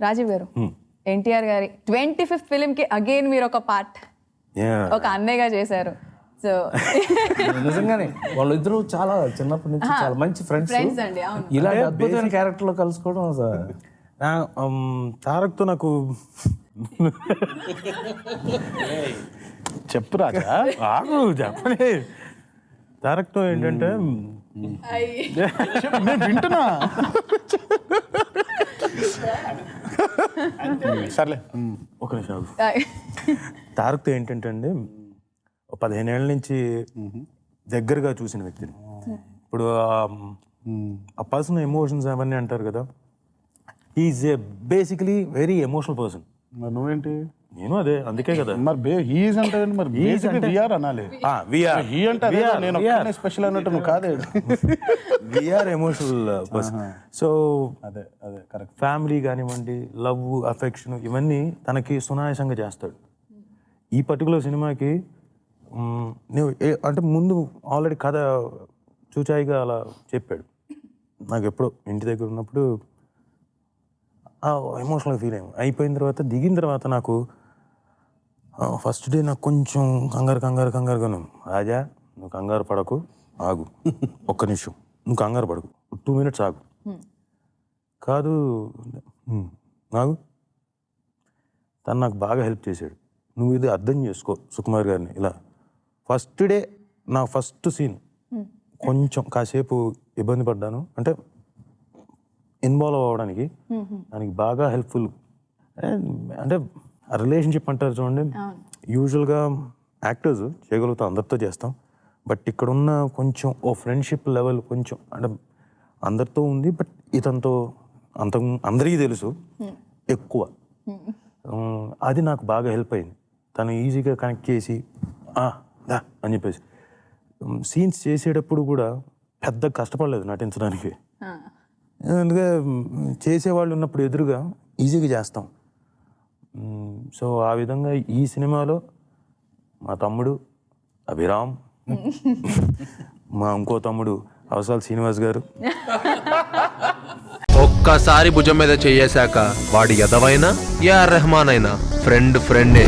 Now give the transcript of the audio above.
రాజీవ్ గారు, ఎన్టీఆర్ గారి 25th film కి అగైన్ మీరు ఒక పార్ట్, ఒక అన్నయ్యగా చేశారు. సో నిజంగానే వాళ్ళిద్దరూ చాలా చిన్నప్పటి నుంచి చాలా మంచి ఫ్రెండ్స్ అండి. అవును, ఇలాంటి అద్భుతమైన క్యారెక్టర్లో కలుసుకోవడం తారక్తో నాకు చెప్పు రాజా ఆగు చెప్పండి. తారక్తో ఏంటంటే నేను వింటున్నా. సర్లే ఒక నిమిషం. తారక్తో ఏంటంటే అండి 15 ఏళ్ళ నుంచి దగ్గరగా చూసిన వ్యక్తిని. ఇప్పుడు ఆ పర్సన్ ఎమోషన్స్ అవన్నీ అంటారు కదా, is a basically very emotional person. మరి నువ్వేంటి? నేను అదే, అందుకే కదా మరి హీజ్ అంటే మరి విఆర్ అనాలి. హీ అంటే నేను స్పెషల్ అన్నట్టు నువ్వు కాదే. VR emotional person. సో అదే అదే కరెక్ట్. ఫ్యామిలీ కానివ్వండి, లవ్, అఫెక్షన్ ఇవన్నీ తనకి సునాయాసంగా చేస్తాడు. ఈ పర్టికులర్ సినిమాకి నువ్వు అంటే ముందు ఆల్రెడీ కథ చూచాయిగా అలా చెప్పాడు. నాకు ఎప్పుడో ఇంటి దగ్గర ఉన్నప్పుడు ఎమోషనల్గా ఫీల్ అయిపోయిన తర్వాత దిగిన తర్వాత నాకు ఫస్ట్ డే నాకు కొంచెం కంగారుగా ఉన్నాను. రాజా నువ్వు కంగారు పడకు, ఆగు ఒక్క నిమిషం, నువ్వు కంగారు పడకు, 2 minutes ఆగు. కాదు ఆగు. తను నాకు బాగా హెల్ప్ చేశాడు. నువ్వు ఇది అర్థం చేసుకో సుకుమార్ గారిని. ఇలా ఫస్ట్ డే నా ఫస్ట్ సీన్ కొంచెం కాసేపు ఇబ్బంది పడ్డాను, అంటే ఇన్వాల్వ్ అవ్వడానికి. దానికి బాగా హెల్ప్ఫుల్. అంటే ఆ రిలేషన్షిప్ అంటారు చూడండి, యూజువల్గా యాక్టర్స్ చేయగలుగుతాం, అందరితో చేస్తాం. బట్ ఇక్కడ ఉన్న కొంచెం ఓ ఫ్రెండ్షిప్ లెవెల్ కొంచెం అంటే అందరితో ఉంది, బట్ ఇతనితో అందరికీ తెలుసు ఎక్కువ. అది నాకు బాగా హెల్ప్ అయింది. తను ఈజీగా కనెక్ట్ చేసి దా అని చెప్పేసి సీన్స్ చేసేటప్పుడు కూడా పెద్ద కష్టపడలేదు నటించడానికి. ఎందుకంటే చేసేవాళ్ళు ఉన్నప్పుడు ఎదురుగా ఈజీగా చేస్తాం. సో ఆ విధంగా ఈ సినిమాలో మా తమ్ముడు అభిరామ్, మా ఇంకో తమ్ముడు అవసరాలు శ్రీనివాస్ గారు. ఒక్కసారి భుజం మీద చెయ్యేశాక వాడి ఎదవైనా ఏఆర్ రెహమాన్ అయినా ఫ్రెండే.